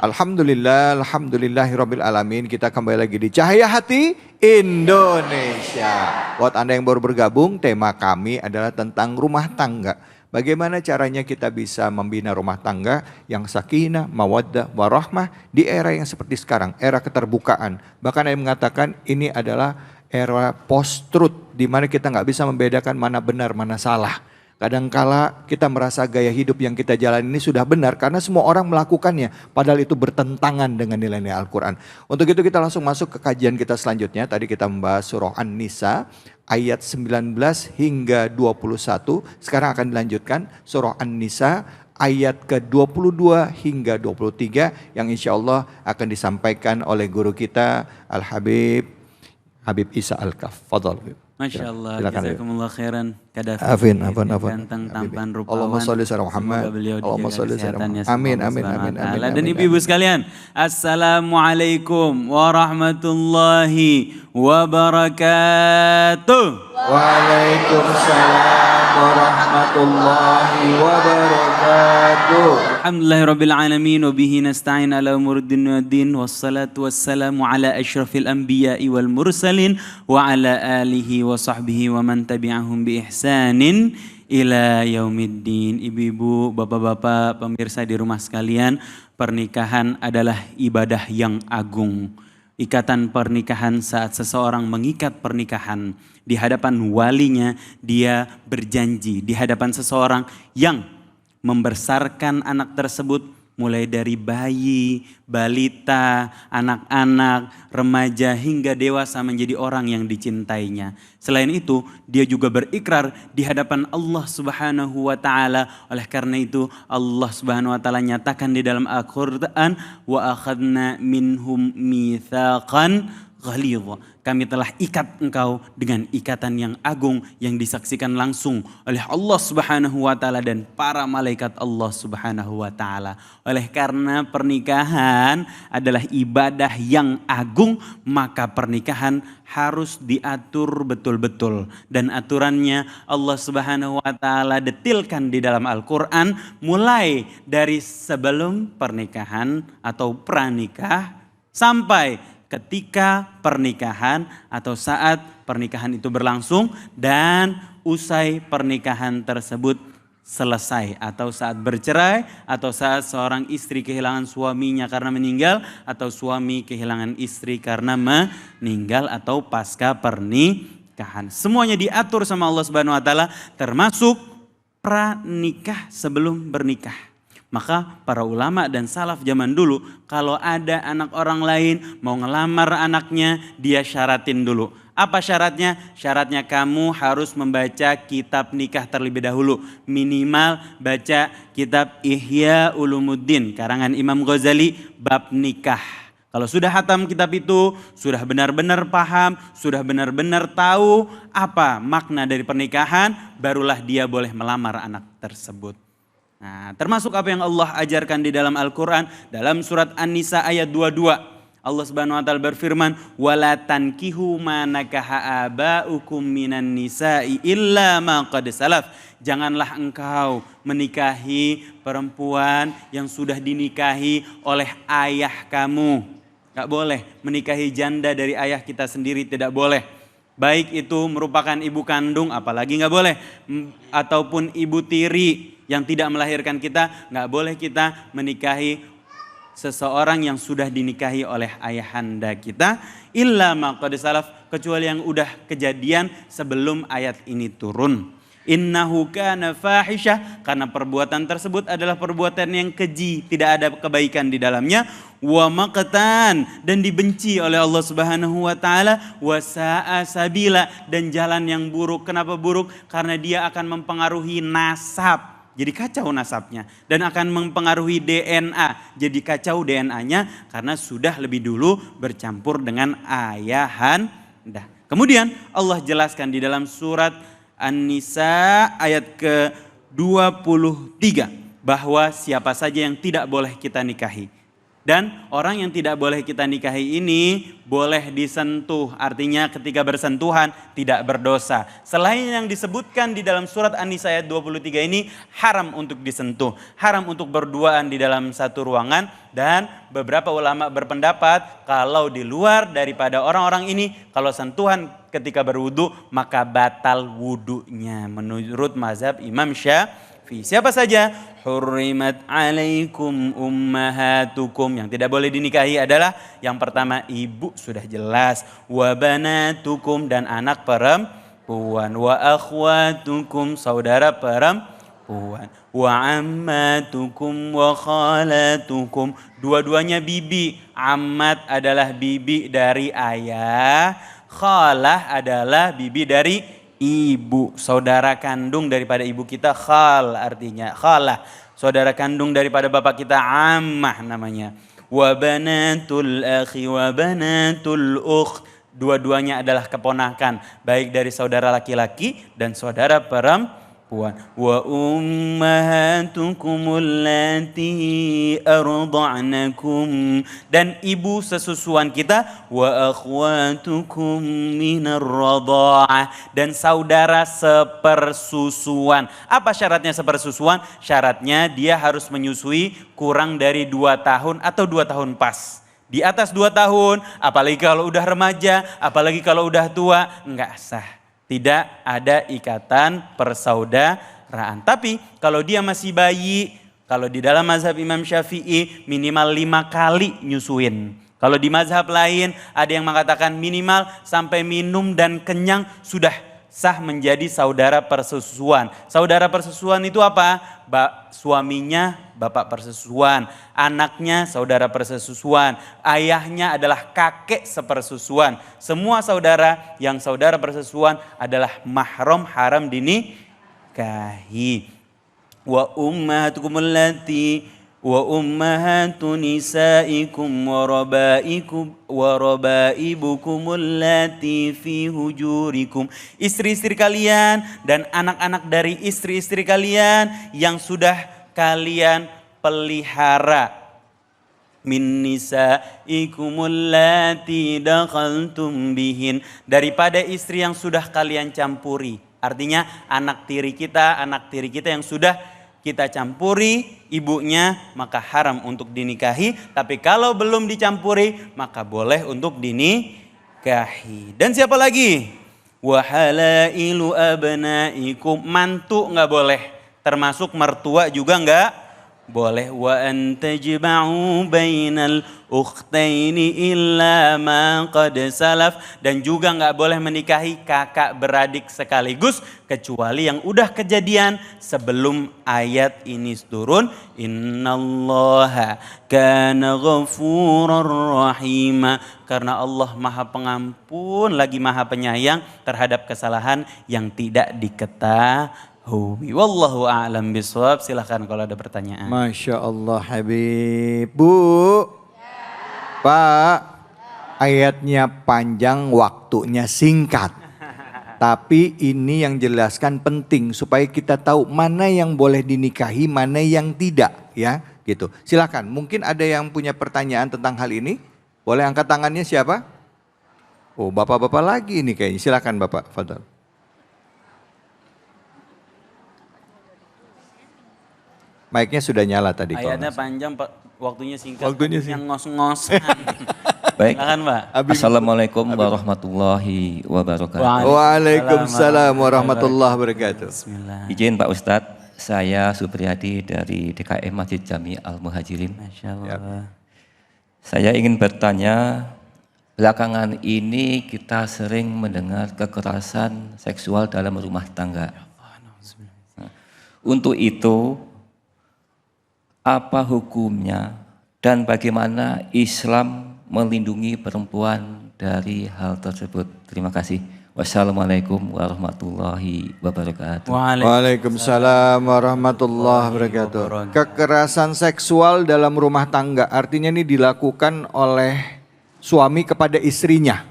Alhamdulillah, alhamdulillahirabbil alamin. Kita kembali lagi di Cahaya Hati Indonesia. Buat Anda yang baru bergabung, tema kami adalah tentang rumah tangga. Bagaimana caranya kita bisa membina rumah tangga yang sakinah, mawaddah, warahmah di era yang seperti sekarang, era keterbukaan. Bahkan ada yang mengatakan ini adalah era post-truth, di mana kita nggak bisa membedakan mana benar, mana salah. Kadangkala kita merasa gaya hidup yang kita jalani ini sudah benar karena semua orang melakukannya. Padahal itu bertentangan dengan nilai-nilai Al-Quran. Untuk itu kita langsung masuk ke kajian kita selanjutnya. Tadi kita membahas surah An-Nisa ayat 19 hingga 21. Sekarang akan dilanjutkan surah An-Nisa ayat ke-22 hingga 23. Yang insya Allah akan disampaikan oleh guru kita Al-Habib Habib Isa Al-Kaf. Fadhal. Masya Allah, jazakumullah khairan. Afin. Ganteng, tampan, rupawan. Allahumma sholli ala Muhammad. Allahumma sholli ala Muhammad. Amin. Dan ibu-ibu sekalian, assalamualaikum warahmatullahi wabarakatuh. Waalaikumsalam warahmatullahi wabarakatuh. Alhamdulillahirabbil alamin wa bihi nasta'in ala umuriddin waddin wassalatu wassalamu ala asyrafil anbiya'i wal mursalin wa ala alihi wa sahbihi wa man tabi'ahum bi ihsanin ila yaumiddin. Ibu-ibu, bapak-bapak, pemirsa di rumah sekalian, pernikahan adalah ibadah yang agung. Ikatan pernikahan, saat seseorang mengikat pernikahan di hadapan walinya, dia berjanji di hadapan seseorang yang membesarkan anak tersebut mulai dari bayi, balita, anak-anak, remaja hingga dewasa menjadi orang yang dicintainya. Selain itu, dia juga berikrar di hadapan Allah Subhanahu wa taala. Oleh karena itu, Allah Subhanahu wa taala nyatakan di dalam Al-Qur'an, wa akhadna minhum mitsaqan ghalidha. Kami telah ikat engkau dengan ikatan yang agung yang disaksikan langsung oleh Allah Subhanahu wa taala dan para malaikat Allah Subhanahu wa taala. Oleh karena pernikahan adalah ibadah yang agung, maka pernikahan harus diatur betul-betul, dan aturannya Allah Subhanahu wa taala detilkan di dalam Al-Qur'an mulai dari sebelum pernikahan atau pranikah sampai ketika pernikahan atau saat pernikahan itu berlangsung dan usai pernikahan tersebut selesai, atau saat bercerai, atau saat seorang istri kehilangan suaminya karena meninggal, atau suami kehilangan istri karena meninggal, atau pasca pernikahan. Semuanya diatur sama Allah Subhanahu wa taala, termasuk pranikah sebelum bernikah. Maka para ulama dan salaf zaman dulu, kalau ada anak orang lain mau ngelamar anaknya, dia syaratin dulu. Apa syaratnya? Syaratnya kamu harus membaca kitab nikah terlebih dahulu. Minimal baca kitab Ihya Ulumuddin karangan Imam Ghazali bab nikah. Kalau sudah hatam kitab itu, sudah benar-benar paham, sudah benar-benar tahu apa makna dari pernikahan, barulah dia boleh melamar anak tersebut. Nah, termasuk apa yang Allah ajarkan di dalam Al-Quran, dalam surat An-Nisa ayat 22. Allah Subhanahu wa taala berfirman, "Wala tankihu ma nakaha aba'ukum minan nisa'i illa ma qad salaf." Janganlah engkau menikahi perempuan yang sudah dinikahi oleh ayah kamu. Gak boleh menikahi janda dari ayah kita sendiri, tidak boleh. Baik itu merupakan ibu kandung, apalagi gak boleh. Ataupun ibu tiri yang tidak melahirkan kita, gak boleh kita menikahi seseorang yang sudah dinikahi oleh ayahanda kita. Illa ma qad salaf, kecuali yang udah kejadian sebelum ayat ini turun. Innahu kana fahisyah, karena perbuatan tersebut adalah perbuatan yang keji, tidak ada kebaikan di dalamnya. Wa maqtan, dan dibenci oleh Allah Subhanahu wa taala. Wa sa'a sabila, dan jalan yang buruk. Kenapa buruk? Karena dia akan mempengaruhi nasab. Jadi kacau nasabnya, dan akan mempengaruhi DNA. Jadi kacau DNA-nya karena sudah lebih dulu bercampur dengan ayahanda. Kemudian Allah jelaskan di dalam surat An-Nisa ayat ke-23 bahwa siapa saja yang tidak boleh kita nikahi. Dan orang yang tidak boleh kita nikahi ini boleh disentuh. Artinya ketika bersentuhan tidak berdosa. Selain yang disebutkan di dalam surat An-Nisa ayat 23 ini haram untuk disentuh. Haram untuk berduaan di dalam satu ruangan. Dan beberapa ulama berpendapat kalau di luar daripada orang-orang ini, kalau sentuhan ketika berwudu maka batal wudunya. Menurut mazhab Imam Syafi'i. Siapa saja? Hurrimat alaikum ummahatukum. Yang tidak boleh dinikahi adalah yang pertama ibu sudah jelas. Wa banatukum dan anak perempuan. Wa akhwatukum saudara perempuan. Wa ammatukum wa khalatukum. Dua-duanya bibi. Ammat adalah bibi dari ayah. Khalah adalah bibi dari ibu, saudara kandung daripada ibu kita, khal artinya khalah. Saudara kandung daripada bapak kita ammah namanya. Wa banatul akhi wa banatul ukh. Dua-duanya adalah keponakan, baik dari saudara laki-laki dan saudara perempuan. Wa ummahatukum allati arda'nakum. Dan ibu sesusuan kita. Wa akhwatukum minar radha'ah. Dan saudara sepersusuan. Apa syaratnya sepersusuan? Syaratnya dia harus menyusui kurang dari 2 tahun atau 2 tahun pas. Di atas 2 tahun, apalagi kalau udah remaja, apalagi kalau udah tua, enggak sah. Tidak ada ikatan persaudaraan. Tapi kalau dia masih bayi, kalau di dalam mazhab Imam Syafi'i minimal 5 kali nyusuin. Kalau di mazhab lain ada yang mengatakan minimal sampai minum dan kenyang sudah sah menjadi saudara persusuan. Saudara persusuan itu apa? Suaminya bapak persusuan, anaknya saudara persusuan, ayahnya adalah kakek sepersusuan. Semua saudara yang saudara persusuan adalah mahram, haram dinikahi. Wa ummahatukum allati wa ummahatu nisaikum wa rabaibukum allati fi hujurikum. Istri-istri kalian dan anak-anak dari istri-istri kalian yang sudah kalian pelihara. Min nisaikum allati dakhaltum bihin. Daripada istri yang sudah kalian campuri. Artinya anak tiri kita yang sudah kita campuri ibunya, maka haram untuk dinikahi. Tapi kalau belum dicampuri, maka boleh untuk dinikahi. Dan siapa lagi? Wa halailu abnaikum. Mantu nggak boleh. Termasuk mertua juga nggak boleh. Wa antajma'u bainal ukhtaini illa ma qad salaf. Dan juga nggak boleh menikahi kakak beradik sekaligus kecuali yang udah kejadian sebelum ayat ini turun. Innallaha kana ghafurar rahima. Karena Allah maha pengampun lagi maha penyayang terhadap kesalahan yang tidak diketahui. Wallahu a'lam bishawab. Silahkan kalau ada pertanyaan. Masya Allah Habib. Bu, Pak, ayatnya panjang, waktunya singkat. Tapi ini yang jelaskan penting supaya kita tahu mana yang boleh dinikahi, mana yang tidak, ya, gitu. Silakan. Mungkin ada yang punya pertanyaan tentang hal ini? Boleh angkat tangannya siapa? Oh, bapak-bapak lagi ini kayaknya. Silakan Bapak, Fadal. Mic-nya sudah nyala tadi. Ayatnya panjang, waktunya singkat. Waktunya singkat. Yang ngos-ngosan. Baik. Silakan Pak. Assalamualaikum warahmatullahi wabarakatuh. Waalaikumsalam warahmatullahi wabarakatuh. Bismillah. Izin Pak Ustadz, saya Supriyadi dari DKM Masjid Jami Al-Muhajirin. Masya Allah. Saya ingin bertanya, belakangan ini kita sering mendengar kekerasan seksual dalam rumah tangga. Untuk itu, apa hukumnya dan bagaimana Islam melindungi perempuan dari hal tersebut? Terima kasih. Wassalamualaikum warahmatullahi wabarakatuh. Waalaikumsalam warahmatullahi wabarakatuh. Kekerasan seksual dalam rumah tangga artinya ini dilakukan oleh suami kepada istrinya.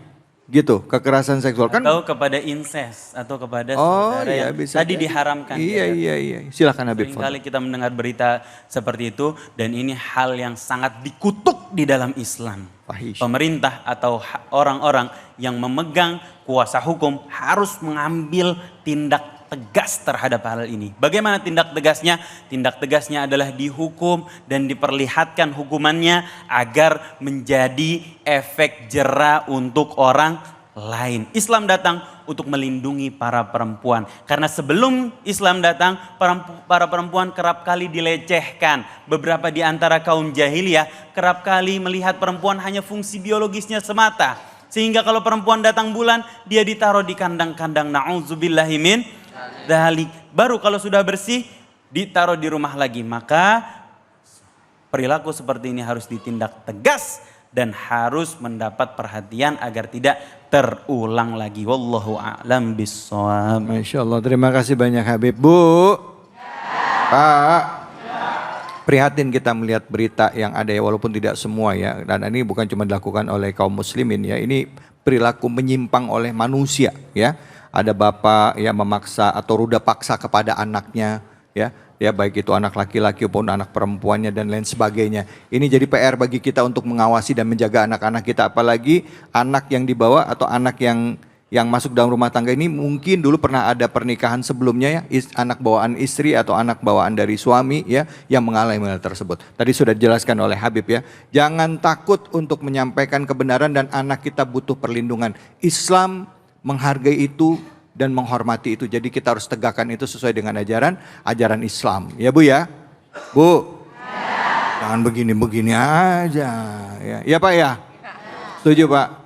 Gitu, kekerasan seksual kan. Atau kepada incest atau kepada Oh saudara iya yang bisa. tadi jadi. diharamkan. Iya iya iya. Silakan Habib. Seringkali kita mendengar berita seperti itu dan ini hal yang sangat dikutuk di dalam Islam. Fahish. Pemerintah atau orang-orang yang memegang kuasa hukum harus mengambil tindak tegas terhadap hal ini. Bagaimana tindak tegasnya? Tindak tegasnya adalah dihukum dan diperlihatkan hukumannya agar menjadi efek jera untuk orang lain. Islam datang untuk melindungi para perempuan. Karena sebelum Islam datang, para perempuan kerap kali dilecehkan. Beberapa di antara kaum jahiliyah kerap kali melihat perempuan hanya fungsi biologisnya semata. Sehingga kalau perempuan datang bulan, dia ditaruh di kandang-kandang. Na'udzubillahimin dzalik. Baru kalau sudah bersih, ditaruh di rumah lagi. Maka perilaku seperti ini harus ditindak tegas dan harus mendapat perhatian agar tidak terulang lagi. Wallahu a'lam bishawab. Masya Allah, terima kasih banyak Habib. Bu, Pak, prihatin kita melihat berita yang ada ya, walaupun tidak semua ya. Dan ini bukan cuma dilakukan oleh kaum muslimin ya, ini perilaku menyimpang oleh manusia ya. Ada bapak yang memaksa atau ruda paksa kepada anaknya ya. Ya baik itu anak laki-laki maupun anak perempuannya dan lain sebagainya. Ini jadi PR bagi kita untuk mengawasi dan menjaga anak-anak kita. Apalagi anak yang dibawa atau anak yang masuk dalam rumah tangga ini mungkin dulu pernah ada pernikahan sebelumnya ya. Anak bawaan istri atau anak bawaan dari suami ya yang mengalami hal tersebut. Tadi sudah dijelaskan oleh Habib ya. Jangan takut untuk menyampaikan kebenaran dan anak kita butuh perlindungan. Islam menghargai itu dan menghormati itu. Jadi kita harus tegakkan itu sesuai dengan ajaran Islam. Ya Bu ya? Bu, jangan begini-begini aja. Ya Pak ya? Setuju Pak?